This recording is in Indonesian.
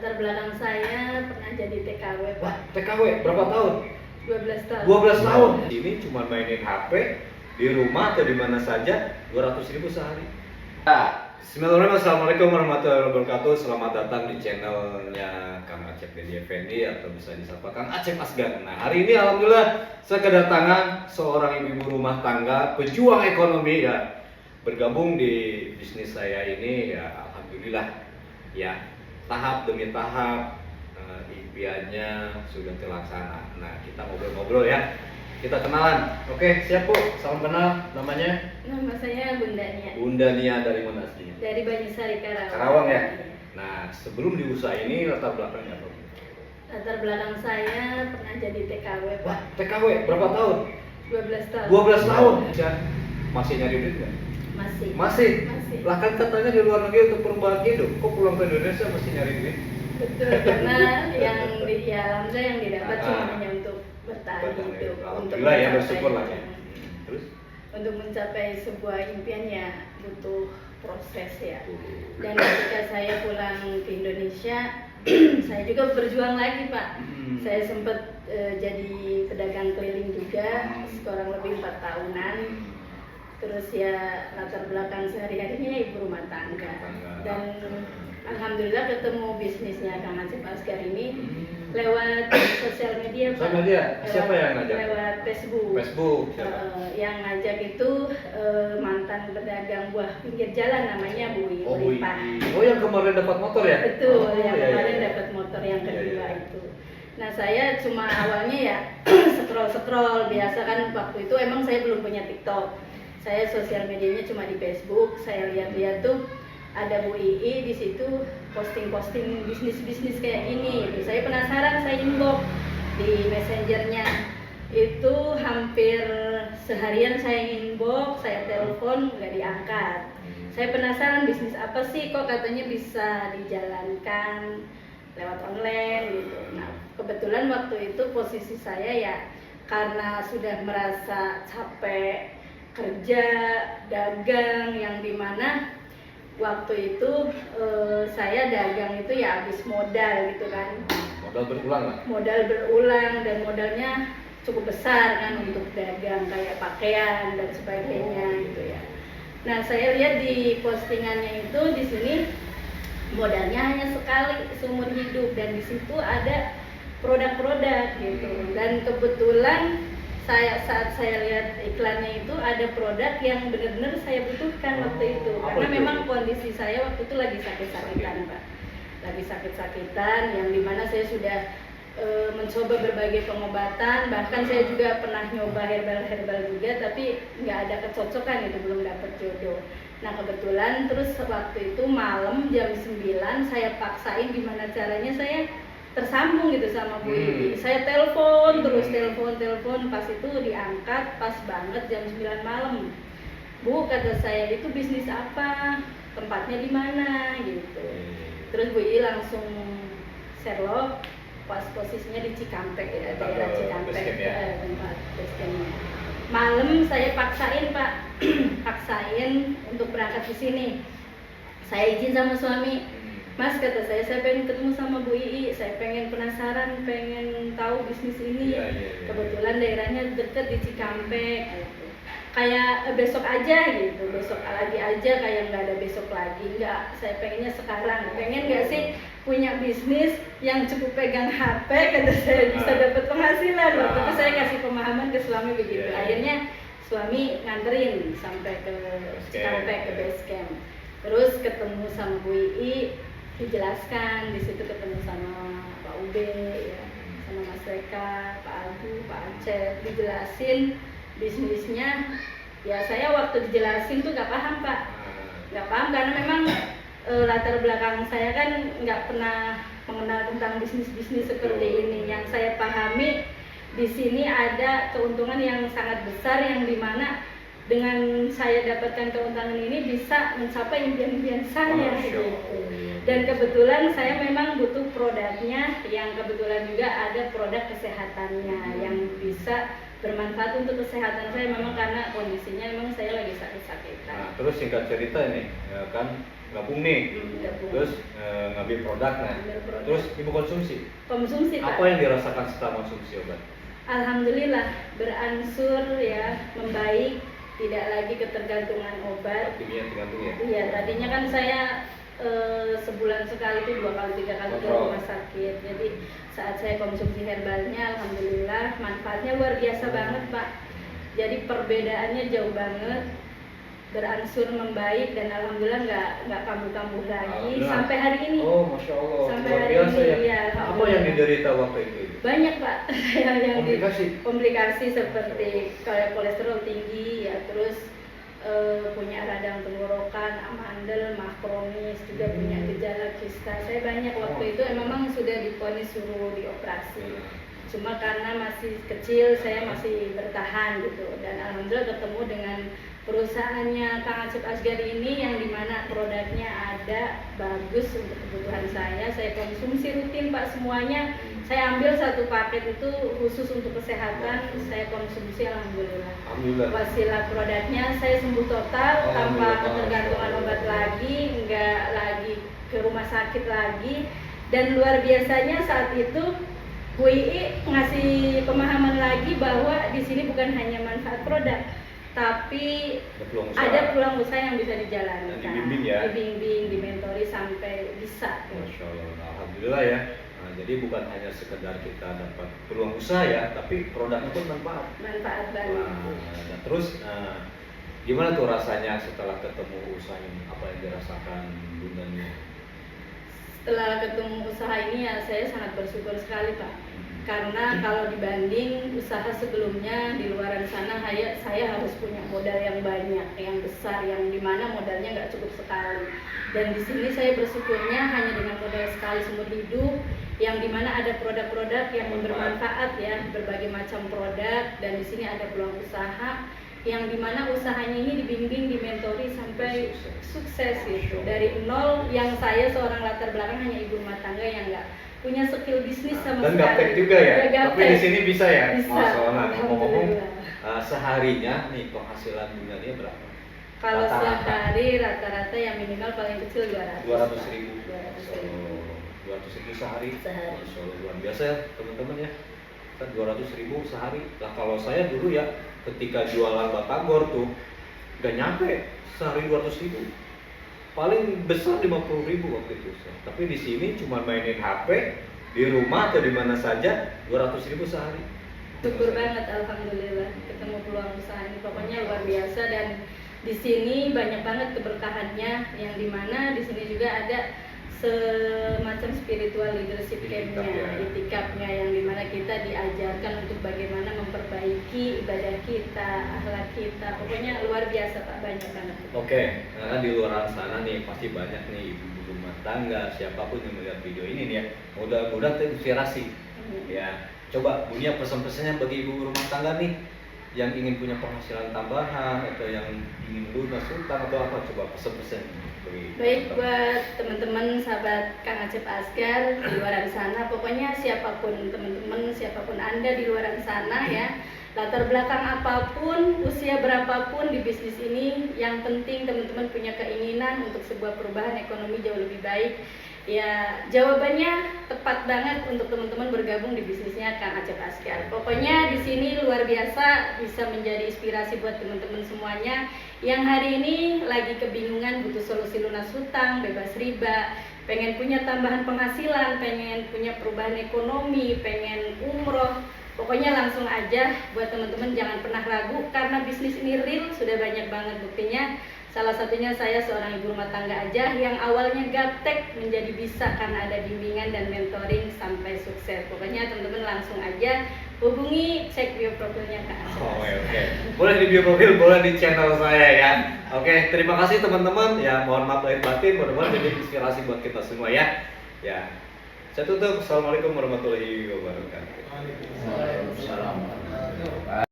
Latar belakang saya pernah jadi TKW, Pak. Wah, TKW berapa tahun? 12 tahun. 12 tahun. Ini cuma mainin HP di rumah atau di mana saja, 200.000 sehari. Nah, bismillahirrahmanirrahim. Assalamualaikum warahmatullahi wabarakatuh. Selamat datang di channelnya Kang Acep Dedi Effendi atau bisa disapa Kang Acep Asgar. Nah, hari ini alhamdulillah saya kedatangan seorang ibu rumah tangga, pejuang ekonomi ya, bergabung di bisnis saya ini ya, alhamdulillah ya, tahap demi tahap impiannya sudah terlaksana. Nah, kita ngobrol-ngobrol ya. Kita kenalan. Oke, siap Bu? Salam kenal. Namanya? Nama saya Bunda Nia. Bunda Nia dari mana aslinya? Dari Banyusari, Karawang. Karawang ya? Nah, sebelum di usaha ini latar belakangnya apa? Latar belakang saya pernah jadi TKW, Pak. Wah, TKW berapa tahun? 12 tahun. 12 tahun. Ya. Masih nyari duit nggak? Masih. Masih? Masih. Lah kan katanya di luar negeri untuk perubahan hidup. Kok pulang ke Indonesia masih nyari duit? Betul, karena alhamdulillah yang didapat cuma hanya untuk bertahan hidup. Alhamdulillah ya, bersyukur lah ya. Terus? Untuk mencapai sebuah impian ya butuh proses ya. Dan ketika saya pulang ke Indonesia, saya juga berjuang lagi, Pak. Saya sempat jadi pedagang keliling juga, kurang lebih 4 tahunan. Terus ya latar belakang sehari-harinya ibu rumah tangga. Dan alhamdulillah ketemu bisnisnya Kang Acep Asgar ini lewat sosial media, Pak. Sosial media? Siapa yang ngajak? Lewat Facebook. Facebook. Siapa? Yang ngajak itu mantan pedagang buah pinggir jalan, namanya Bu Ii. Oh, Bu Ii. Oh, yang kemarin dapat motor ya? Betul, yang iya, kemarin iya. dapat motor yang kedua Iya. itu. Nah, saya cuma awalnya ya scroll biasa kan, waktu itu emang saya belum punya TikTok. Saya sosial medianya cuma di Facebook. Saya lihat-lihat tuh ada Bu Ii di situ posting bisnis kayak gini. Gitu. Saya penasaran, saya inbox di messengernya. Itu hampir seharian saya inbox, saya telepon nggak diangkat. Saya penasaran bisnis apa sih kok katanya bisa dijalankan lewat online gitu. Nah, kebetulan waktu itu posisi saya ya karena sudah merasa capek kerja dagang, yang dimana waktu itu saya dagang itu ya habis modal gitu kan. Modal berulang lah. Modal berulang dan modalnya cukup besar kan untuk dagang kayak pakaian dan sebagainya gitu ya. Nah, saya lihat di postingannya itu di sini modalnya hanya sekali seumur hidup dan di situ ada produk-produk gitu. Dan kebetulan saat saya lihat iklannya itu ada produk yang benar-benar saya butuhkan waktu itu, karena memang kondisi saya waktu itu lagi sakit-sakitan, Pak. Lagi sakit-sakitan yang dimana saya sudah mencoba berbagai pengobatan, bahkan saya juga pernah nyoba herbal juga, tapi nggak ada kecocokan, itu belum dapat jodoh. Nah, kebetulan terus waktu itu malam jam 9 saya paksain gimana caranya saya tersambung gitu sama Bu Ii. Saya telepon terus, telepon, pas itu diangkat pas banget jam 9 malam. Bu, kata saya, itu bisnis apa? Tempatnya di mana gitu. Terus Bu Ii langsung Sherlock, pas posisinya di Cikampek ya, daerah Cikampek, tempat basecampnya. Malam saya paksain, Pak. Paksain untuk berangkat ke sini. Saya izin sama suami, Mas, kata saya pengen ketemu sama Bu Ii, saya pengen penasaran, pengen tahu bisnis ini. Kebetulan daerahnya deket di Cikampek gitu. Kayak besok aja gitu, besok lagi aja, kayak nggak ada besok lagi. Nggak, saya pengennya sekarang. Pengen nggak sih punya bisnis yang cukup pegang HP, kata saya, bisa dapat penghasilan. Waktu itu saya kasih pemahaman ke suami begitu. Akhirnya suami nganterin sampai ke Cikampek, ke base camp. Terus ketemu sama Bu Ii, dijelaskan, di situ ketemu sama Pak Ube ya, sama Mas Reka, Pak Agu, Pak Acep, dijelasin bisnisnya. Ya saya waktu dijelasin tuh gak paham, Pak, gak paham karena memang latar belakang saya kan nggak pernah mengenal tentang bisnis seperti ini. Yang saya pahami di sini ada keuntungan yang sangat besar, yang dimana dengan saya dapatkan keuntungan ini bisa mencapai impian-impian saya gitu. Dan kebetulan saya memang butuh produknya, yang kebetulan juga ada produk kesehatannya yang bisa bermanfaat untuk kesehatan saya, memang karena kondisinya memang saya lagi sakit-sakitan. Nah, terus singkat cerita ini, ya kan, gabung nih, Gabung. terus ngambil produk, nah Ambil produk. terus ibu konsumsi. Konsumsi Pak. Apa yang dirasakan setelah konsumsi obat? Alhamdulillah berangsur ya membaik, tidak lagi ketergantungan obat. Kimia tergantung ya. Iya, tadinya kan saya sebulan sekali itu 2 kali 3 kali ke Kontrol. rumah sakit. Jadi saat saya konsumsi herbalnya, alhamdulillah manfaatnya luar biasa banget Pak. Jadi perbedaannya jauh banget, berangsur membaik dan alhamdulillah nggak kambuh-kambuh lagi Alhamdulillah. sampai hari ini. Oh, masya Allah, Sampai luar hari biasa ini, ya. iya, Apa alhamdulillah. yang diderita waktu itu? Banyak Pak, yang Komplikasi? komplikasi seperti kayak kolesterol tinggi ya, terus punya radang tenggorokan, amandel, mah kronis, juga punya gejala kista. Saya banyak waktu itu memang sudah divonis suruh dioperasi. Cuma karena masih kecil saya masih bertahan gitu, dan alhamdulillah ketemu dengan perusahaannya Kang Acep Asgar ini yang dimana produknya ada bagus untuk kebutuhan saya konsumsi rutin Pak semuanya. Saya ambil 1 paket itu khusus untuk kesehatan, saya konsumsi alhamdulillah. Alhamdulillah. Wasilah produknya saya sembuh total tanpa Alhamdulillah. ketergantungan obat lagi, nggak lagi ke rumah sakit lagi. Dan luar biasanya saat itu WI ngasih pemahaman lagi bahwa di sini bukan hanya manfaat produk, tapi Ada peluang usaha. ada peluang usaha yang bisa dijalankan. Dan dibimbing ya. Dibimbing, dimentori sampai bisa. Masya Allah, alhamdulillah ya. Nah, jadi bukan hanya sekedar kita dapat peluang usaha ya, tapi produknya pun manfaat. Manfaat banget. Nah, terus gimana tuh rasanya setelah ketemu usaha ini? Apa yang dirasakan bundanya? Setelah ketemu usaha ini ya saya sangat bersyukur sekali Pak. Karena kalau dibanding usaha sebelumnya di luaran sana saya harus punya modal yang banyak, yang besar, yang dimana modalnya nggak cukup sekali. Dan di sini saya bersyukurnya hanya dengan modal sekali seumur hidup, yang dimana ada produk-produk yang bermanfaat ya, berbagai macam produk, dan di sini ada peluang usaha yang dimana usahanya ini dibimbing, dimentori sampai sukses gitu. Dari nol, yang saya seorang latar belakang hanya ibu rumah tangga yang nggak punya skill bisnis sama Dan sekali. gaptek juga ya, Gaptek. tapi di sini bisa ya. Bisa. Masya Allah. Ngomong-ngomong, Alhamdulillah. seharinya nih penghasilan bundanya berapa? Kalau Rata-rata. sehari rata-rata yang minimal paling kecil 200. 200.000. 200.000. 200.000 sehari. Sehari. Masya Allah, luar biasa ya teman-teman ya. Kan 200.000 sehari. Nah kalau saya dulu ya ketika jualan batagor tuh gak nyampe sehari 200.000. Paling besar 50.000 waktu itu. Tapi di sini cuma mainin HP di rumah atau di mana saja 200.000 sehari. Syukur banget alhamdulillah ketemu peluang usaha ini, pokoknya luar biasa. Dan di sini banyak banget keberkahannya, yang dimana di sini juga ada semacam spiritual leadership campnya, itikafnya, yang dimana kita diajarkan untuk bagaimana memperbaiki ibadah kita, akhlak kita, pokoknya luar biasa Pak, banyak banget. Oke, karena di luar sana nih pasti banyak nih ibu rumah tangga, siapapun yang melihat video ini nih ya, mudah-mudahan terinspirasi. Ya, coba punya pesan-pesannya bagi ibu rumah tangga nih yang ingin punya penghasilan tambahan atau yang ingin lunas hutang atau apa, coba pesan-pesan. Baik, buat teman-teman sahabat Kang Acep Asgar di luar sana, pokoknya siapapun teman-teman, siapapun Anda di luar sana ya, latar belakang apapun, usia berapapun di bisnis ini, yang penting teman-teman punya keinginan untuk sebuah perubahan ekonomi jauh lebih baik. Ya, jawabannya tepat banget untuk teman-teman bergabung di bisnisnya Kang Acep Asgar. Pokoknya di sini luar biasa, bisa menjadi inspirasi buat teman-teman semuanya yang hari ini lagi kebingungan, butuh solusi lunas hutang, bebas riba, pengen punya tambahan penghasilan, pengen punya perubahan ekonomi, pengen umroh. Pokoknya langsung aja buat teman-teman, jangan pernah ragu karena bisnis ini real, sudah banyak banget buktinya. Salah satunya saya seorang ibu rumah tangga aja yang awalnya gaptek menjadi bisa karena ada bimbingan dan mentoring sampai sukses. Pokoknya teman-teman langsung aja hubungi, cek bio profilnya Kak Acep. Oke. Boleh di bio profil, boleh di channel saya ya. Oke, terima kasih teman-teman. Ya, mohon maaf lahir batin, mudah-mudahan jadi inspirasi buat kita semua ya. Ya. Saya tutup. Assalamualaikum warahmatullahi wabarakatuh. Waalaikumsalam.